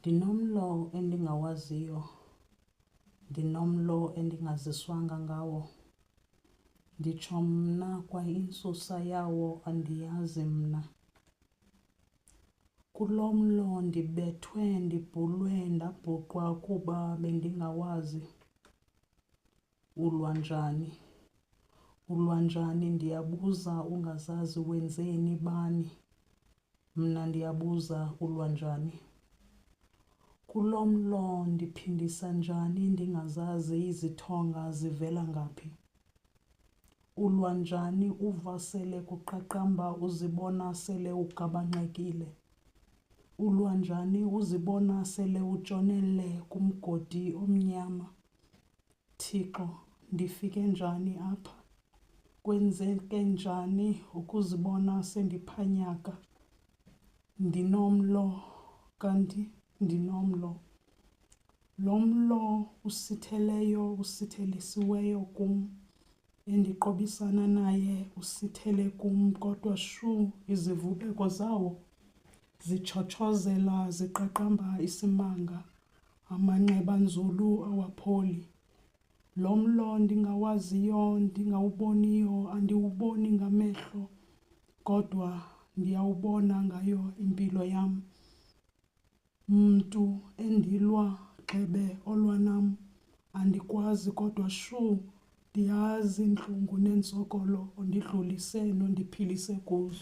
Ndinomlo endingawaziyo, ndinomlo endingaziswanga ngawo. Nditsho mna kwa intsusa yawo andiyazi mna. Kulo mlo ndibethwe, ndibhulwe, ndabhuqwa kuba bendingawazi. Ulwa njani? Ulwa njani ndiyabuza ungazazi wenzeni bani? Mna ndiyabuza ulwa njani? Kulo mlo ndiphindisa njani ndingazazi izithonga zivela ngaphi? Ulwa njani uva sele kuqaqamba uzibona sele ugabanqekile? Ulwa njani uzibona sele utshonele kumgodi omnyama? Thixo, ndifike njani apha? Kwenzeke njani ukuzibona sendiphanyaka? Ndinomlo, kanti ndinomlo. Lo mlo usitheleyo, usithelisiweyo kum, endiqobisana naye usithele kum, kodwa shu izivubeko zawo zitshotshozela ziqaqamba isimanga, amanxeba nzulu awapholi. Lo mlo ndingawaziyo, ndingawuboniyo, andiwuboni ngamehlo, kodwa ndiyawubona ngayo impilo yam. Mntu endilwa gxebe olwa nam, andikwazi kodwa shu ndiyazi iintlungu neentsokolo ondidlulise nondiphilise kuzo.